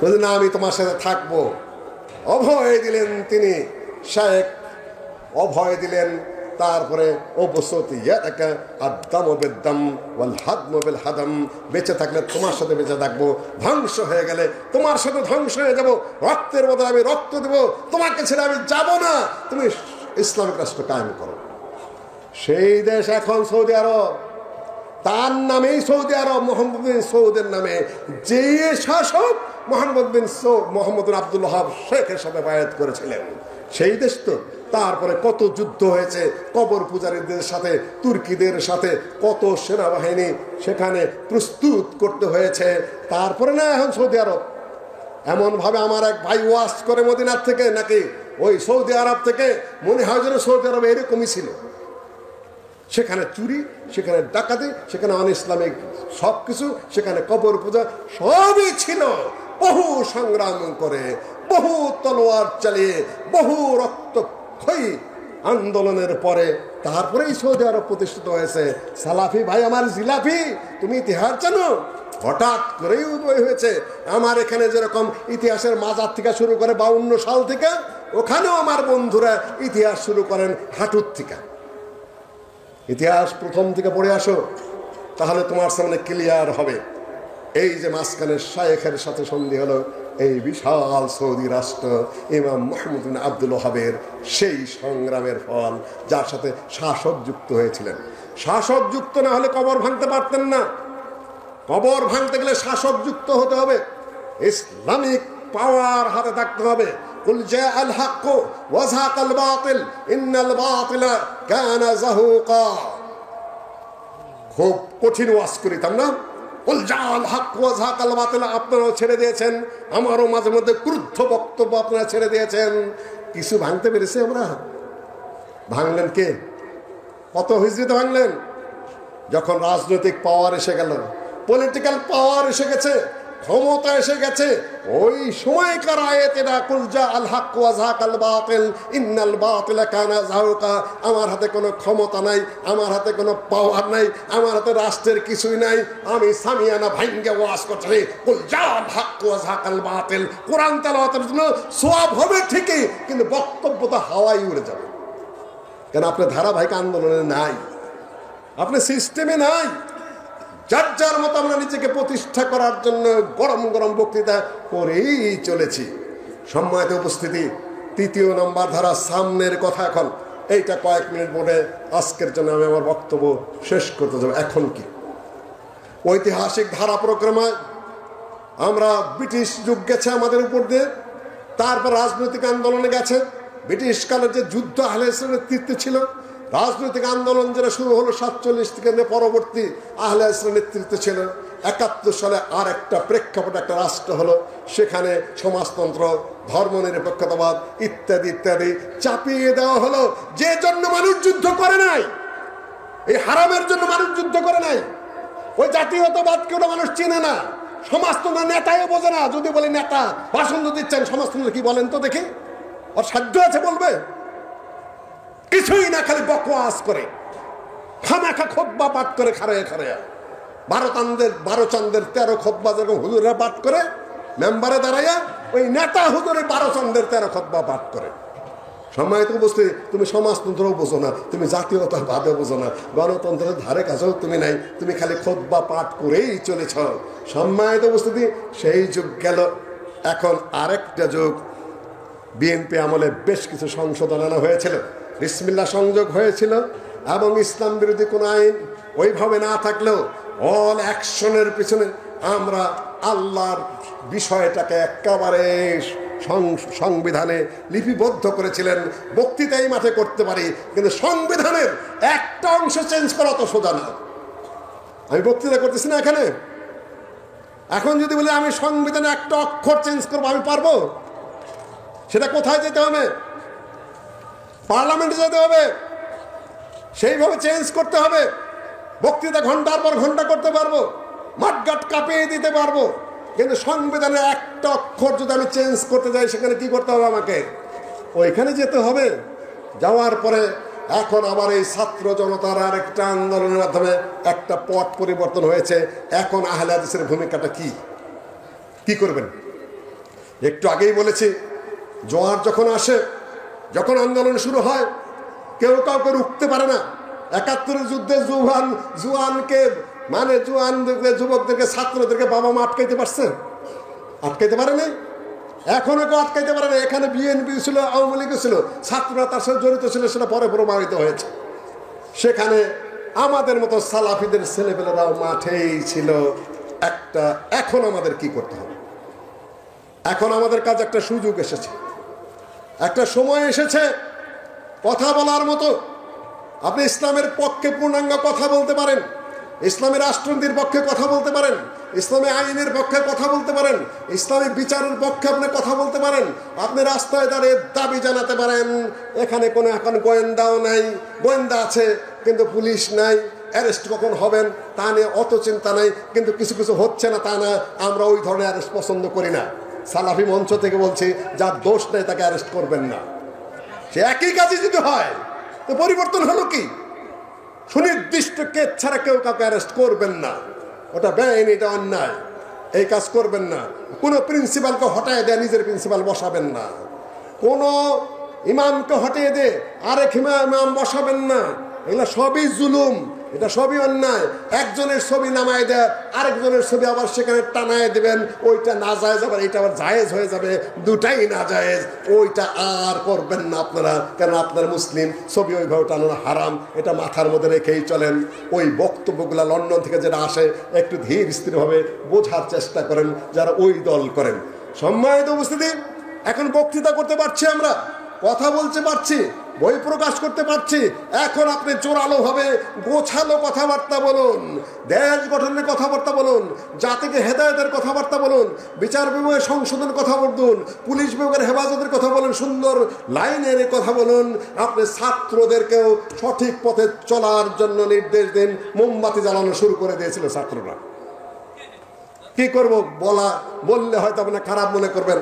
বলছে না, আমি তোমার সাথে থাকবো। অভয় দিলেন তিনি, শেখ অভয় দিলেন। তারপরে বেঁচে থাকলে তোমার সাথে বেঁচে থাকবো, ধ্বংস হয়ে গেলে তোমার সাথে ধ্বংস হয়ে যাবো, রক্তের বদলে আমি রক্ত দেবো, তোমাকে ছেড়ে আমি যাব না, তুমি ইসলামিক রাষ্ট্র কায়েম করো। সেই দেশ এখন সৌদি আরব, তার নামেই সৌদি আরব, মোহাম্মদ বিন সৌদের নামে। যে শাসক মোহাম্মদ বিন আব্দুল ওয়াহাব শেখের সাথে বায়াত করেছিলেন, সেই দেশ তো। তারপরে কত যুদ্ধ হয়েছে কবর পূজারীদের সাথে, তুর্কিদের সাথে, কত সেনাবাহিনী সেখানে প্রস্তুত করতে হয়েছে। তারপরে না এখন সৌদি আরব। এমন ভাবে আমার এক ভাই ওয়াজ করে মদিনার থেকে, নাকি ওই সৌদি আরব থেকে মনে হয় যেন সৌদি আরব এরকমই ছিল। সেখানে চুরি, সেখানে ডাকাতি, সেখানে অন ইসলামিক সবকিছু, সেখানে কবর পূজা সবই ছিল। বহু সংগ্রাম করে, বহু তলোয়ার চালিয়ে, বহু রক্তক্ষয়ী আন্দোলনের পরে তারপরেই সৌদি আরব প্রতিষ্ঠিত হয়েছে। সালাফি ভাই আমার জিলাফি, তুমি ইতিহাস জানো? হঠাৎ করেই উদয় হয়েছে। আমার এখানে যেরকম ইতিহাসের মাজার থেকে শুরু করে 52 সাল থেকে, ওখানেও আমার বন্ধুরা ইতিহাস শুরু করেন হাঁটুর থেকে। ইতিহাস প্রথম থেকে পড়ে আসো, তাহলে তোমার সামনে ক্লিয়ার হবে। এই যে মাঝখানে শায়েখের সাথে সন্ধি হলো, এই বিশাল সৌদি রাষ্ট্র ইমাম মুহাম্মদ বিন আব্দুল ওয়াহাবের সেই সংগ্রামের ফল, যার সাথে শাসক যুক্ত হয়েছিলেন। শাসক যুক্ত না হলে কবর ভাঙতে পারতেন না। কবর ভাঙতে গেলে শাসক যুক্ত হতে হবে, ইসলামিক পাওয়ার হাতে থাকতে হবে। কুল জাআল হক ওয়া যাকাল বাতিল ইন্নাল বাতিলা কানা যাহুকা। খুব কঠিন ওয়াজ করিতাম না, কুল জাআল হক ওয়া যাকাল বাতিল। আপনারাও ছেড়ে দিয়েছেন, আমারও মাঝে মধ্যে ক্রুদ্ধ বক্তব্য আপনারা ছেড়ে দিয়েছেন। কিছু ভাঙতে পেরেছি আমরা? ভাঙলেন কে? কত হিজরিতে ভাঙলেন? যখন রাজনৈতিক পাওয়ার এসে গেল, পলিটিক্যাল পাওয়ার এসে গেছে, ক্ষমতা এসে গেছে, ওই সময়কার আয়াত এটা, কুল জাআল হক ওয়া যাকাল বাতিল ইন্নাল বাতিলা কানা যাহুকা। আমার হাতে কোনো ক্ষমতা নাই, আমার হাতে কোনো পাওয়ার নাই, আমার হাতে রাষ্ট্রের কিছুই নাই, আমি সামিয়ানা ভাঙ্গে ওয়াজ করছি কুল জাআল হক ওয়া যাকাল বাতিল। কোরআন তেলাওয়াতের জন্য সওয়াব হবে ঠিকই, কিন্তু বক্তব্য তো হাওয়ায় উড়ে যাবে। কেন? আপনার ধারাবাহিক আন্দোলনে নাই, আপনার সিস্টেমে নাই। যার যার মতো আমরা নিজেকে প্রতিষ্ঠা করার জন্য গরম গরম বক্তৃতা করেই চলেছি। সম্মানিত উপস্থিতি, 3 নম্বর ধারা, সামনের কথা। এখন এইটা কয়েক মিনিট বলে আজকের জন্য আমি আমার বক্তব্য শেষ করতে যাব। এখন কি ঐতিহাসিক ধারা প্রক্রমে আমরা ব্রিটিশ যুগ গেছে আমাদের উপর দিয়ে, তারপর রাজনৈতিক আন্দোলনে গেছে। ব্রিটিশ কালের যে যুদ্ধ আহলে হাদিসের নেতৃত্বে ছিল, রাজনৈতিক আন্দোলন যেটা শুরু হলো 47 থেকে পরবর্তী আহলে হাদিসের নেতৃত্বে ছিল। 71 সালে আর একটা প্রেক্ষাপট, একটা রাষ্ট্র হলো, সেখানে সমাজতন্ত্র, ধর্মনিরপেক্ষতাবাদ ইত্যাদি ইত্যাদি চাপিয়ে দেওয়া হলো। যে জন্য মানুষ যুদ্ধ করে নাই, এই হারামের জন্য মানুষ যুদ্ধ করে নাই। ওই জাতীয়তাবাদকে ওটা মানুষ চেনে না, সমাজতন্ত্র নেতাও বোঝে না। যদি বলে নেতা ভাষণ দিচ্ছেন, সমাজতন্ত্র কি বলেন তো দেখি? ওর সাধ্য আছে বলবে? কিছুই না, খালি বকওয়াজ করে, খামাখা খুতবা পাঠ করে, খাড়ায় খাড়ায় 12 চাঁদের 13 খুতবা যেরকম হুজুররা পাঠ করে, মেম্বারে দাঁড়াইয়া ওই নেতা হুজুরে 12 চাঁদের 13 খুতবা পাঠ করে। সম্মানিত উপস্থিতি, তুমি সমাজতন্ত্রও বোঝো না, তুমি জাতীয়তাবাদও বোঝো না, গণতন্ত্রের ধারে কাছেও তুমি নাই, তুমি খালি খুতবা পাঠ করেই চলেছ। সম্মানিত উপস্থিতি, সেই যুগ গেল। এখন আরেকটা যুগ। বিএনপি আমলে বেশ কিছু সংশোধন আনা হয়েছিল, বিসমিল্লাহ সংযোগ হয়েছিল, এবং ইসলাম বিরোধী কোন আইন ওইভাবে না থাকলেও অল অ্যাকশনের পিছনে আমরা আল্লাহর বিষয়টাকে একেবারে সংবিধানে লিপিবদ্ধ করেছিলেন। বক্তৃতাই মাঠে করতে পারি, কিন্তু সংবিধানের একটা অংশ চেঞ্জ করা তো সোজা না। আমি বক্তৃতা করতেছি না এখানে, এখন যদি বলি আমি সংবিধানে একটা অক্ষর চেঞ্জ করবো, আমি পারবো? সেটা কোথায় যেতে হবে? পার্লামেন্টে যেতে হবে, সেইভাবে চেঞ্জ করতে হবে। বক্তৃতা ঘন্টার পর ঘন্টা করতে পারবো, মাঠঘাট কাঁপিয়ে দিতে পারবো, কিন্তু সংবিধানের একটা অক্ষর যদি আমি চেঞ্জ করতে যাই, সেখানে কি করতে হবে? আমাকে ওইখানে যেতে হবে। যাওয়ার পরে এখন আবার এই ছাত্র জনতার আর একটা আন্দোলনের মাধ্যমে একটা পট পরিবর্তন হয়েছে। এখন আহলে হাদিসের ভূমিকাটা কি করবেন? একটু আগেই বলেছি, জোয়ার যখন আসে, যখন আন্দোলন শুরু হয়, কেউ কাউকে রুখতে পারে না। ৭১ যুদ্ধে জুয়ানকে মানে যুবকদেরকে, ছাত্রদেরকে বাবা মা আটকাইতে পারছে? আটকাইতে পারে নাই, এখনো কেউ আটকাইতে পারে না। এখানে বিএনপি ছিল, আওয়ামী লীগ ছিল, ছাত্ররা তার সাথে জড়িত ছিল, সেটা পরে প্রমাণিত হয়েছে। সেখানে আমাদের মতো সালাফিদের ছেলেপেলেরাও মাঠেই ছিল একটা। এখন আমাদের কি করতে হবে? এখন আমাদের কাছে একটা সুযোগ এসেছে, একটা সময় এসেছে কথা বলার মতো। আপনি ইসলামের পক্ষে পূর্ণাঙ্গ কথা বলতে পারেন, ইসলামী রাষ্ট্রনীতির পক্ষে কথা বলতে পারেন, ইসলামী আইনের পক্ষে কথা বলতে পারেন, ইসলামী বিচারের পক্ষে আপনি কথা বলতে পারেন। আপনি রাস্তায় দাঁড়িয়ে দাবি জানাতে পারেন। এখানে কোনো এখন গোয়েন্দাও নাই, গোয়েন্দা আছে কিন্তু পুলিশ নাই, অ্যারেস্ট কখন হবেন তা নিয়ে অত চিন্তা নাই। কিন্তু কিছু কিছু হচ্ছে না তা না, আমরা ওই ধরনের অ্যারেস্ট পছন্দ করি না। সালাফি মঞ্চ থেকে বলছি, যার দোষ নেই তাকে অ্যারেস্ট করবেন না। সে একই কাজই যদি হয় তো পরিবর্তন হলো কি? সুনির্দিষ্ট কেস ছাড়া কেউ কাউকে অ্যারেস্ট করবেন না, ওটা বেআইনি, এটা অন্যায়। এই কাজ করবেন না। কোনো প্রিন্সিপালকে হটায় দেয় নিজের প্রিন্সিপাল বসাবেন না, কোনো ইমামকে হটিয়ে দে আরেক ইমাম বসাবেন না। এগুলো সবই জুলুম, এটা সবই অন্যায়। একজনের ছবি নামায় দেয়, আরেকজনের ছবি আবার সেখানে টানায় দেবেন, ওইটা না জায়েজ, আবার এইটা আবার জায়েজ হয়ে যাবে, দুটাই না জায়েজ। ওইটা আর করবেন না আপনারা, কেন আপনার মুসলিম, ছবি ওইভাবে টানানো হারাম। এটা মাথার মধ্যে রেখেই চলেন। ওই বক্তব্যগুলো লন্ডন থেকে যেটা আসে একটু ধীর স্থিরভাবে বোঝার চেষ্টা করেন যারা ওই দল করেন। সম্মানিত উপস্থিতি, এখন বক্তৃতা করতে পারছি, আমরা কথা বলতে পারছি, বই প্রকাশ করতে পারছি। এখন আপনি জোরালো ভাবে গোছালো কথাবার্তা বলুন, দেশ গঠনের কথাবার্তা বলুন, জাতিকে হেদায়েতের কথাবার্তা বলুন, বিচার বিভাগের সংশোধনের কথা বলুন, পুলিশ বিভাগের হেফাজতের কথা বলুন, সুন্দর লাইনের কথা বলুন। আপনি ছাত্রদেরকেও সঠিক পথে চলার জন্য নির্দেশ দিন। মোমবাতি জ্বালানো শুরু করে দিয়েছিল ছাত্ররা। কি করব বললে হয়তো আপনি খারাপ মনে করবেন।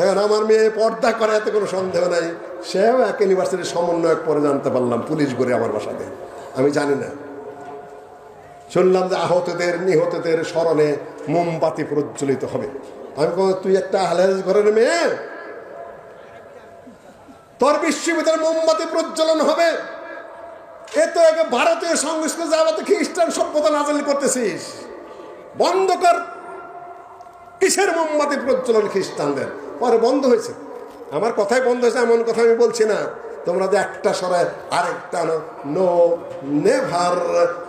এখন আমার মেয়ে পর্দা করে, এতে কোনো সন্দেহ নাই। সেও এক ইউনিভার্সিটির সমন্বয়ক, পরে জানতে পারলাম পুলিশ করে আমার বাসাতে। আমি জানি না, শুনলাম যে আহতদের নিহতদের স্মরণে মোমবাতি প্রজ্বলিত হবে। আমি বললাম, তুই একটা আহলেজ ঘরের মেয়ে, তোর বিশ্ববিদ্যালয়ে মোমবাতি প্রজ্বলন হবে? এ তো ভারতীয় সংস্কৃতি, যাওয়াতে খ্রিস্টান সভ্যতা নাজিল করতেছিস, বন্ধ কর। কিসের মোমবাতি প্রজ্বলন খ্রিস্টানদের? পরে বন্ধ হয়েছে। আমার কথাই বন্ধ হয়েছে এমন কথা আমি বলছি না। তোমরা যে একটা সরায় আরেকটা নো নেভার।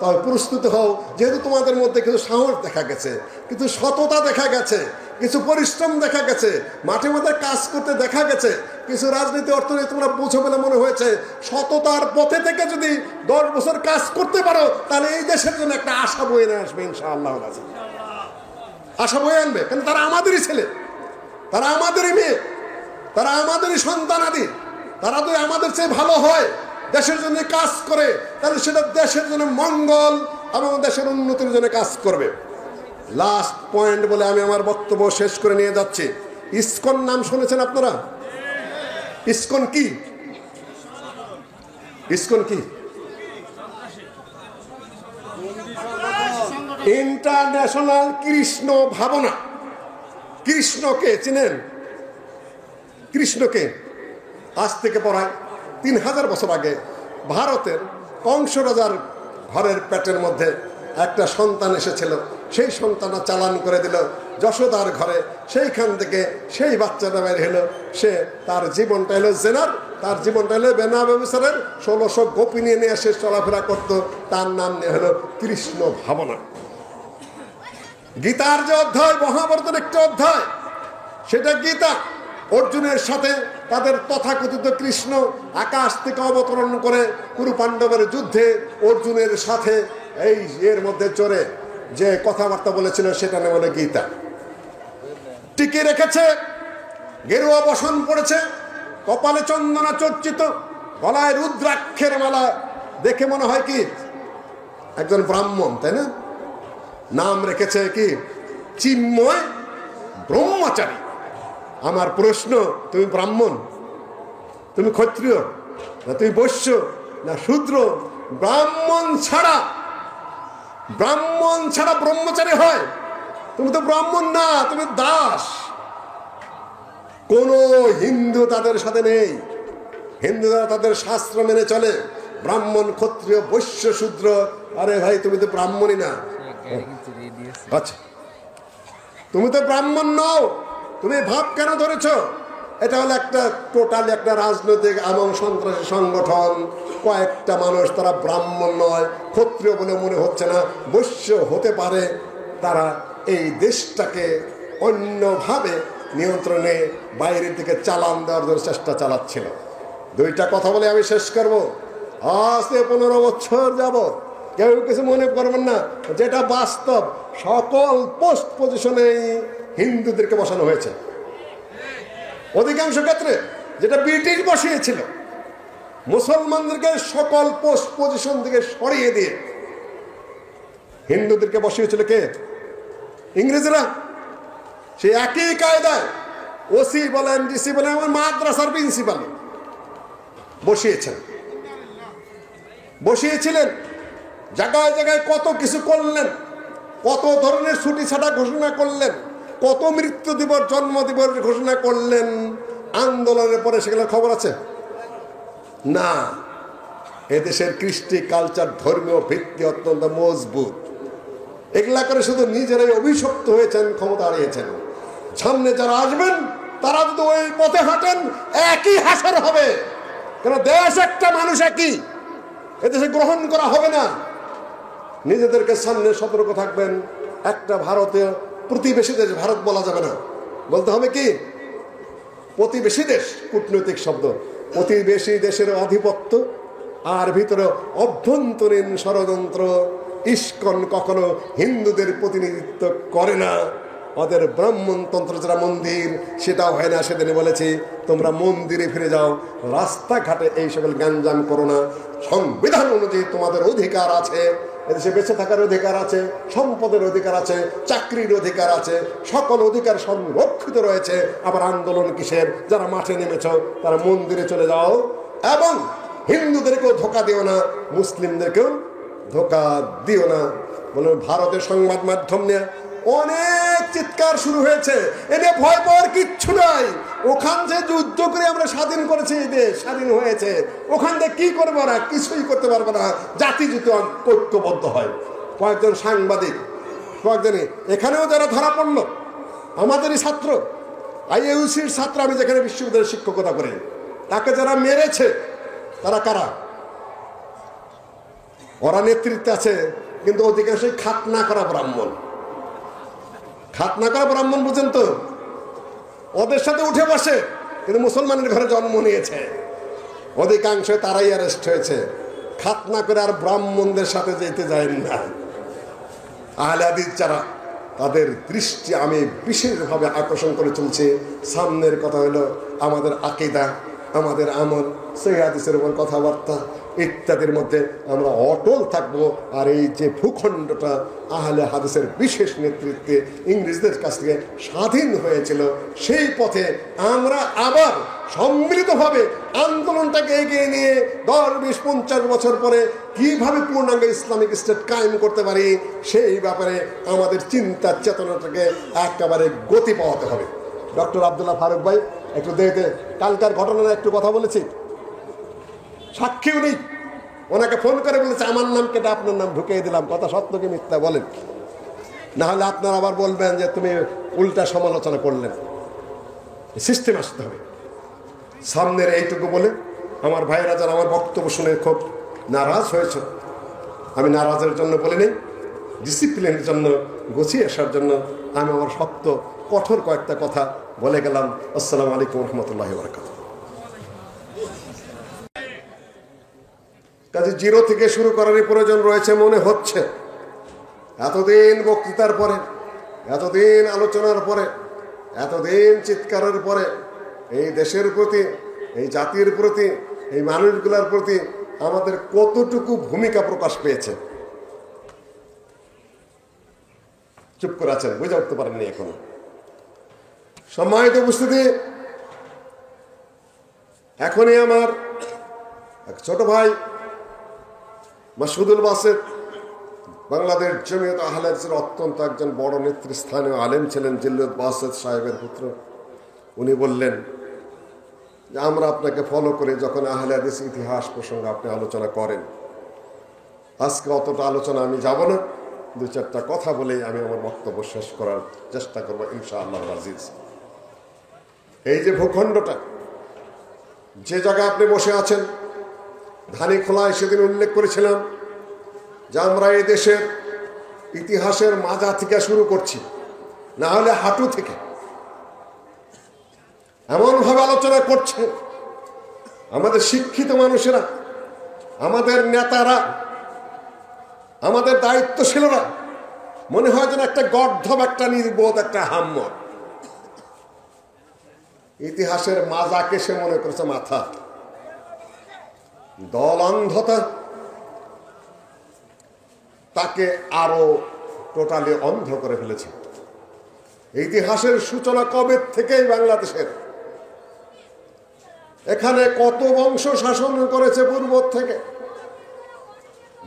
তবে প্রস্তুত হও, যেহেতু তোমাদের মধ্যে কিছু সাহস দেখা গেছে, কিছু সততা দেখা গেছে, কিছু পরিশ্রম দেখা গেছে, মাঠে মধ্যে কাজ করতে দেখা গেছে, কিছু রাজনীতি অর্থনীতি তোমরা বুঝো বলে মনে হয়েছে। সততার পথে থেকে যদি 10 বছর কাজ করতে পারো, তাহলে এই দেশের জন্য একটা আশা বয়ে নিয়ে আসবে ইনশাআল্লাহ। আশা বয়ে আনবে, কারণ তারা আমাদেরই ছেলে, তারা আমাদেরই মেয়ে, তারা আমাদেরই সন্তানাদি। তারা যদি আমাদের চেয়ে ভালো হয়, দেশের জন্য কাজ করে, তাহলে সেটা দেশের জন্য মঙ্গল এবং দেশের উন্নতির জন্য কাজ করবে। লাস্ট পয়েন্ট বলে আমি আমার বক্তব্য শেষ করে নিয়ে যাচ্ছি। ইসকন নাম শুনেছেন আপনারা? ইসকন কি? ইসকন কি? ইন্টারন্যাশনাল কৃষ্ণ ভাবনা। কৃষ্ণকে চিনেন? কৃষ্ণকে আজ থেকে প্রায় 3000 বছর আগে ভারতের কংস রাজার ঘরের পেটের মধ্যে একটা সন্তান এসেছিল। সেই সন্তানটা চালান করে দিল যশোদার ঘরে। সেইখান থেকে সেই বাচ্চাটা বের হলো। সে তার জীবনটা হলো জেনার, তার জীবনটা হলো বেনা ব্যবসারের। 1600 গোপী নিয়ে সে চলাফেরা করতো। তার নাম নিয়ে হলো কৃষ্ণ ভাবনা। গীতার যে অধ্যায়, মহাভারতের একটা অধ্যায়, সেটা গীতা। অর্জুনের সাথে তাদের তথাকথিত কৃষ্ণ আকাশ থেকে অবতরণ করে কুরু পাণ্ডবের যুদ্ধে অর্জুনের সাথে এই এর মধ্যে চড়ে যে কথাবার্তা বলেছিল, সেটা নাম হলো গীতা। টিকে রেখেছে, গেরুয়া বসন পড়েছে, কপালে চন্দনা চর্চিত, গলায় রুদ্রাক্ষের মালা। দেখে মনে হয় কি একজন ব্রাহ্মণ, তাই না? নাম রেখেছে কি চিন্ময় ব্রহ্মচারী। আমার প্রশ্ন, তুমি ব্রাহ্মণ, তুমি ক্ষত্রিয়, না তুমি বৈশ্য, না শূদ্র? ব্রাহ্মণ ছাড়া ব্রহ্মচারী হয়? তুমি তো ব্রাহ্মণ না, তুমি দাস। কোন হিন্দু তাদের সাথে নেই। হিন্দুরা তাদের শাস্ত্র মেনে চলে, ব্রাহ্মণ, ক্ষত্রিয়, বৈশ্য, শূদ্র। আরে ভাই, তুমি তো ব্রাহ্মণই না। আচ্ছা, তুমি তো ব্রাহ্মণ নও, তুমি ভাব কেন ধরেছ? এটা হলো একটা টোটালি একটা রাজনৈতিক এবং সন্ত্রাসী সংগঠন। কয়েকটা মানুষ, তারা ব্রাহ্মণ নয়, ক্ষত্রিয় বলে মনে হচ্ছে না, বৈশ্য হতে পারে, তারা এই দেশটাকে অন্যভাবে নিয়ন্ত্রণে বাইরের দিকে চালান দেওয়ার জন্য চেষ্টা চালাচ্ছিল। দুইটা কথা বলে আমি শেষ করব। আজ 15 বছর যাবত কেউ কিছু মনে করবেন না, যেটা বাস্তব, সকল পোস্ট পজিশনে হিন্দুদেরকে বসানো হয়েছে। অধিকাংশ ক্ষেত্রে যেটা ব্রিটিশ বসিয়েছিল, মুসলমানদেরকে সকল পোস্ট পজিশন থেকে সরিয়ে দিয়ে হিন্দুদেরকে বসিয়েছিল কে? ইংরেজরা। সে একই কায়দায় ওসি বলেন, ডিসি বলেন, আমার মাদ্রাসার প্রিন্সিপাল বসিয়েছিলেন। জায়গায় জায়গায় কত কিছু করলেন, কত ধরনের ছুটি ছাটা ঘোষণা করলেন, কত মৃত্যু দিবস, জন্ম দিবস ঘোষণা করলেন। আন্দোলনের পরে সেগুলোর খবর আছে না। এদেশের কৃষ্টি, কালচার, ধর্মীয় ভিত্তি অত্যন্ত মজবুত। এগুলা করে শুধু নিজেরাই অভিশপ্ত হয়েছেন, ক্ষমতা হারিয়েছেন। সামনে যারা আসবেন তারা যদি ওই পথে হাঁটেন, একই হাসর হবে। কেন? দেশ একটা, মানুষ একই, এদেশে গ্রহণ করা হবে না। নিজেদেরকে সামনে সতর্ক থাকবেন। একটা ভারতীয় প্রতিবেশী দেশ, ভারত বলা যাবে না, বলতে হবে কি প্রতিবেশী দেশ। কূটনৈতিক শব্দ। প্রতিবেশী দেশের আধিপত্য আর ভিতরে অভ্যন্তরীণ ষড়যন্ত্র। ইস্কন কখনো হিন্দুদের প্রতিনিধিত্ব করে না। ওদের ব্রাহ্মণতন্ত্র যারা মন্দির, সেটাও হয় না। সেদিনে বলেছি, তোমরা মন্দিরে ফিরে যাও, রাস্তাঘাটে এই সকল গ্যাঞ্জাম করো না। সংবিধান অনুযায়ী তোমাদের অধিকার আছে, এদেশে বেঁচে থাকার অধিকার আছে, সম্পদের অধিকার আছে, চাকরির অধিকার আছে, সকল অধিকার সংরক্ষিত রয়েছে। আবার আন্দোলন কিসের? যারা মাঠে নেমেছ তারা মন্দিরে চলে যাও, এবং হিন্দুদেরকেও ধোকা দিও না, মুসলিমদেরকেও ধোকা দিও না। বলে ভারতের সংবাদ মাধ্যম নিয়ে অনেক চিৎকার শুরু হয়েছে। এনে ভয় পাওয়ার কিচ্ছু নাই। ওখান থেকে যুদ্ধ করে আমরা স্বাধীন করেছি, এই দেশ স্বাধীন হয়েছে। ওখান থেকে কি করবো না? কিছুই করতে পারবো না। জাতি যদি ঐক্যবদ্ধ হয়। কয়েকজন সাংবাদিক, কয়েকজনই এখানেও যারা ধরা পড়লো, আমাদেরই ছাত্র, আইইউসির ছাত্র, আমি যেখানে বিশ্ববিদ্যালয়ের শিক্ষকতা করি, তাকে যারা মেরেছে তারা কারা? ওরা নেতৃত্বে আছে, কিন্তু অধিকাংশই খাতনা করা ব্রাহ্মণ। খাতনা করা ব্রাহ্মণ বুঝেন তো? ওদের সাথে উঠে বসে, কিন্তু মুসলমানের ঘরে জন্ম নিয়েছে। অধিকাংশ তারাই অ্যারেস্ট হয়েছে। খাতনা করে আর ব্রাহ্মণদের সাথে যেতে যায় না। আহলে হাদিস যারা, তাদের দৃষ্টি আমি বিশেষভাবে আকর্ষণ করে চলছে। সামনের কথা হলো আমাদের আকীদা, আমাদের আমল, সহিহ হাদিসের উপর কথাবার্তা ইত্যাদির মধ্যে আমরা অটল থাকবো। আর এই যে ভূখণ্ডটা আহলে হাদিসের বিশেষ নেতৃত্বে ইংরেজদের কাছ থেকে স্বাধীন হয়েছিল, সেই পথে আমরা আবার সম্মিলিতভাবে আন্দোলনটাকে এগিয়ে নিয়ে 10, 20, 50 বছর পরে কিভাবে পূর্ণাঙ্গ ইসলামিক স্টেট কায়েম করতে পারি, সেই ব্যাপারে আমাদের চিন্তা চেতনাটাকে একেবারে গতি পাওয়াতে হবে। ডক্টর আবদুল্লাহ ফারুক ভাই একটু দেখতে, কালকার ঘটনার একটু কথা বলেছি, সাক্ষী উনি, ওনাকে ফোন করে বলেছে আমার নাম কেটে আপনার নাম ঢুকিয়ে দিলাম। কথা সত্য কি মিথ্যা বলেন, না হলে আপনারা আবার বলবেন যে তুমি উল্টা সমালোচনা করলেন। সিস্টেম আসতে হবে। সামনের এইটুকু বলে আমার ভাইয়েরা যারা আমার বক্তব্য শুনে খুব নারাজ হয়েছে, আমি নারাজের জন্য বলি নেই, ডিসিপ্লিনের জন্য, গুছিয়ে আসার জন্য আমি আমার শক্ত কঠোর কয়েকটা কথা বলে গেলাম। আসসালামু আলাইকুম রহমতুল্লাহি ওয়া বারাকাতুহু। কাজে জিরো থেকে শুরু করারই প্রয়োজন রয়েছে মনে হচ্ছে। এতদিন বক্তৃতার পরে, এতদিন আলোচনার পরে, এতদিন চিৎকারের পরে এই দেশের প্রতি, এই জাতির প্রতি, এই মানুষগুলোর প্রতি আমাদের কতটুকু ভূমিকা প্রকাশ পেয়েছে। চুপ করে আছেন, বুঝে উঠতে পারেননি এখনো। সম্মানিত উপস্থিতি, এখনই আমার এক ছোট ভাই মাসুদুল বাসেত, বাংলাদেশ জমিয়ত আহলে হাদিসের অত্যন্ত একজন বড় নেতৃস্থানীয় আলেম ছিলেন, জিল্লুত বাসেত সাহেবের পুত্র। উনি বললেন যে আমরা আপনাকে ফলো করে যখন আহলে হাদিস ইতিহাস প্রসঙ্গে আপনি আলোচনা করেন, আজকে অতটা আলোচনা আমি যাব না, দু চারটা কথা বলেই আমি আমার বক্তব্য শেষ করার চেষ্টা করবো ইনশাআল্লাহ আজিজ। এই যে ভূখণ্ডটা, যে জায়গায় আপনি বসে আছেন, ধানীখোলায় সেদিন উল্লেখ করেছিলাম যে আমরা এই দেশের ইতিহাসের মাজা থেকে শুরু করছি, না হলে হাঁটু থেকে। এমন ভাবে আলোচনা করছে আমাদের শিক্ষিত মানুষেরা, আমাদের নেতারা, আমাদের দায়িত্বশীলরা, মনে হয় যেন একটা গর্ধব, একটা নির্বোধ, একটা হাম্মর। ইতিহাসের মাজাকে সে মনে করেছে মাথা। দল অন্ধতা তাকে আরো টোটালি অন্ধ করে ফেলেছে। ইতিহাসের সূচনা কবে থেকেই বাংলাদেশের, এখানে কত বংশ শাসন করেছে পূর্ব থেকে।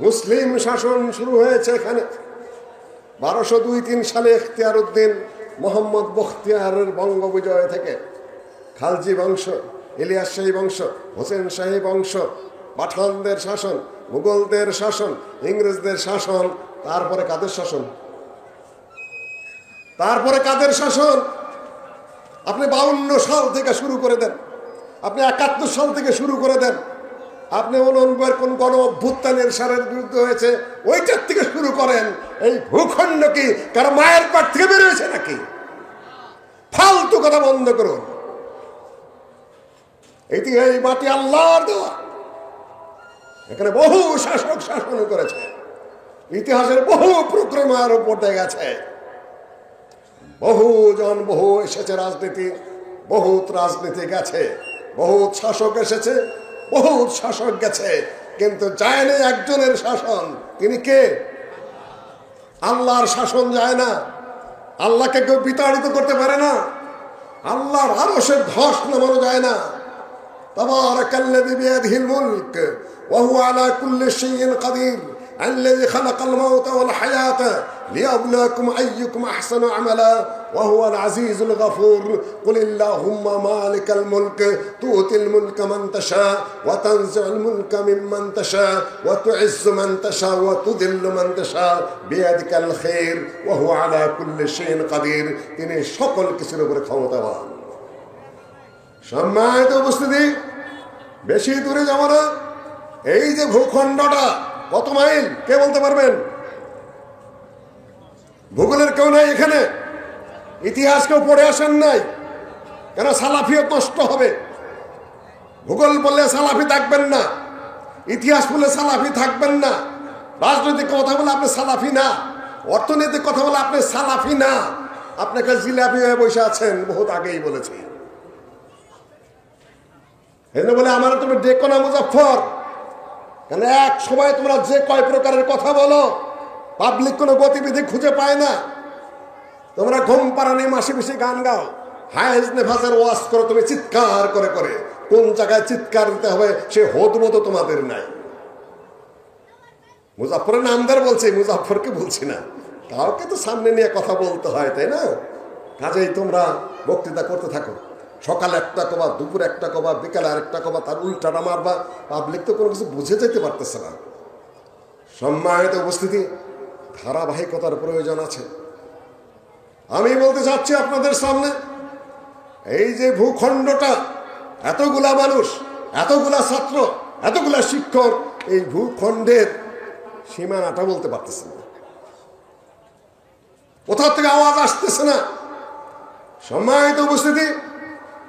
মুসলিম শাসন শুরু হয়েছে এখানে 1202-3 সালে ইখতিয়ার উদ্দিন মোহাম্মদ বখতিয়ারের বঙ্গ বিজয় থেকে। খালজি বংশ, ইলিয়াস শাহী বংশ, হোসেন শাহী বংশ, পাঠানদের শাসন, মুঘলদের শাসন, ইংরেজদের শাসন, তারপরে কাদের শাসন? তারপরে কাদের শাসন? আপনি 52 সাল থেকে শুরু করে দেন, আপনি 71 সাল থেকে শুরু করে দেন, আপনি অনুনগর কোন গণ অভ্যুত্থানের সারের বিরুদ্ধে হয়েছে ওইটার থেকে শুরু করেন। এই ভূখণ্ড কি কারো মায়ের পেট থেকে বের হয়েছে নাকি? ফালতু কথা বন্ধ করুন। এটি এই মাটি আল্লাহর দেওয়া। এখানে বহু শাসক শাসন করেছে, ইতিহাসের বহু প্রক্রমার উপর দিয়ে গেছে, বহু এসেছে রাজনীতি, বহুত রাজনীতি গেছে, বহুত শাসক এসেছে, বহুত শাসক গেছে, কিন্তু যায়নি একজনের শাসন। তিনি কে? আল্লাহর শাসন যায় না। আল্লাহকে কেউ বিতাড়িত করতে পারে না। আল্লাহর আরশের ধস নামানো যায় না। তাবারাকাল্লাযী বিয়াদিহিল মুলক ওয়া হুয়া আলা কুল্লি শাইইন কাদির الذي خلق الموت والحياة ليبلوكم أيكم أحسن عملا وهو العزيز الغفور قل اللهم مالك الملك تؤتي الملك من تشاء وتنزع الملك ممن تشاء وتعز من تشاء وتذل من تشاء بيدك الخير وهو على كل شيء قدير তিনি সকল কিছুর উপরে ক্ষমতাবান। সম্মানিত উপস্থিতি, বেশি দূরে যাব না। এই যে ভূখণ্ডটা কত মাইল কে বলতে পারবেন? ভূগোলের কেউ নাই এখানে, ইতিহাস কেউ পড়ে আসেন নাই, কেন সালাফিয়ত নষ্ট হবে। ভূগোল বললে সালাফি থাকবেন না, ইতিহাস বললে সালাফি থাকবেন না, রাজনৈতিক কথা বলে আপনি সালাফি না, অর্থনৈতিক কথা বলে আপনি সালাফি না, আপনাকে জিলাপি হয়ে বসে আছেন। বহুত আগেই বলেছি। এই বলে আমার তুমি ডেকো না মুজাফফর, কেন এক সময় তোমরা যে কয় প্রকারের কথা বলো, পাবলিক কোনো গতিবিধি খুঁজে পায় না। তোমরা ঘুম পাড়ানি মাসি মাসি গান গাও, হায়েজ নেফাজের ওয়াজ করো তুমি চিৎকার করে করে। কোন জায়গায় চিৎকার দিতে হবে সে হদমতো তোমাদের নাই। মুজাফফরের নামদার বলছি, মুজাফফরকে বলছি না। কাউকে তো সামনে নিয়ে কথা বলতে হয়, তাই না? কাজেই তোমরা বক্তৃতা করতে থাকো, সকালে একটা কবা, দুপুর একটা কবা, বিকালে আরেকটা কবা, তার উল্টাটা মারবা। পাবলিক তো কোনো কিছু বুঝে যেতে পারতেছে না। সম্মানিত উপস্থিতি, ধারাবাহিকতার প্রয়োজন আছে। আমি বলতে চাচ্ছি আপনাদের সামনে, এই যে ভূখণ্ডটা, এতগুলা মানুষ, এতগুলা ছাত্র, এতগুলা শিক্ষক, এই ভূখণ্ডের সীমানাটা বলতে পারতেছে না, কোথাও থেকে আওয়াজ আসতেছে না। সম্মানিত উপস্থিতি,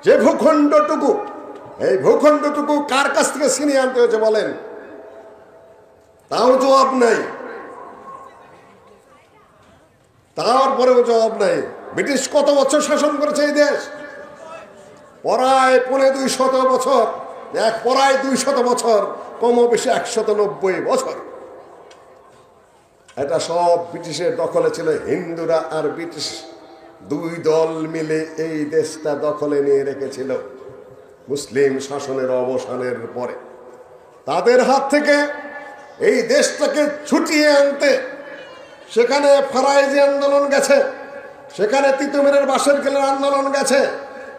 যে ভূখণ্ডটুকু, এই ভূখণ্ডটুকু কার কাছ থেকে ছিনিয়ে আনতে হয়েছে বলেন? তাও জবাব নাই, তারপরেও জবাব নাই। ব্রিটিশ কত বছর শাসন করেছে এই দেশ? প্রায় 250 বছর, প্রায় 200 বছর, কম বেশি 190 বছর। এটা সব ব্রিটিশের দখলে ছিল। হিন্দুরা আর ব্রিটিশ দুই দল মিলে এই দেশটা দখলে নিয়ে রেখেছিল। মুসলিম শাসনের অবসানের পরে তাদের হাত থেকে এই দেশটাকে ছুটিয়ে আনতে সেখানে ফারাইজি আন্দোলন গেছে, সেখানে তিতুমিরের বাঁশের কেলের আন্দোলন গেছে,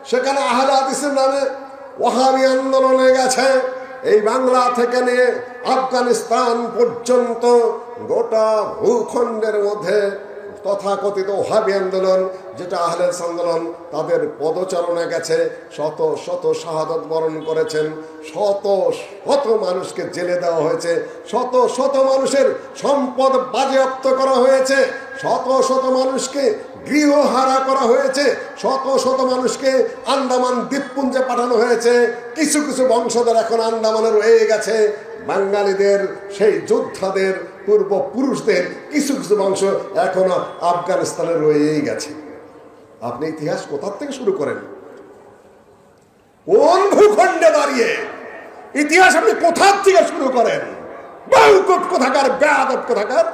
সেখানে আহলে হাদিসের নামে ওয়াহাবি আন্দোলনে গেছে। এই বাংলা থেকে নিয়ে আফগানিস্তান পর্যন্ত গোটা ভূখণ্ডের মধ্যে তথাকথিত ওয়াহাবি আন্দোলন, যেটা আহলে হাদিস আন্দোলন, তাদের পদচারণে গেছে। শত শত শাহাদাত বরণ করেছেন, শত শত মানুষকে জেলে দেওয়া হয়েছে, শত শত মানুষের সম্পদ বাজেয়াপ্ত করা হয়েছে, শত শত মানুষকে গৃহহারা করা হয়েছে, শত শত মানুষকে আন্দামান দ্বীপপুঞ্জে পাঠানো হয়েছে। কিছু কিছু বংশধর এখন আন্দামানে রয়ে গেছে। বাঙালিদের সেই যোদ্ধাদের পূর্বপুরুষদের কিছু কিছু বংশ এখনো আফগানিস্তানে রয়েই গেছে। আপনি ইতিহাস কোথার থেকে শুরু করেন? কোন ভূখণ্ডে দাঁড়িয়ে ইতিহাস আপনি কোথার থেকে শুরু করেন? বেয়াকুব কোথাকার, বেয়াদব কোথাকার,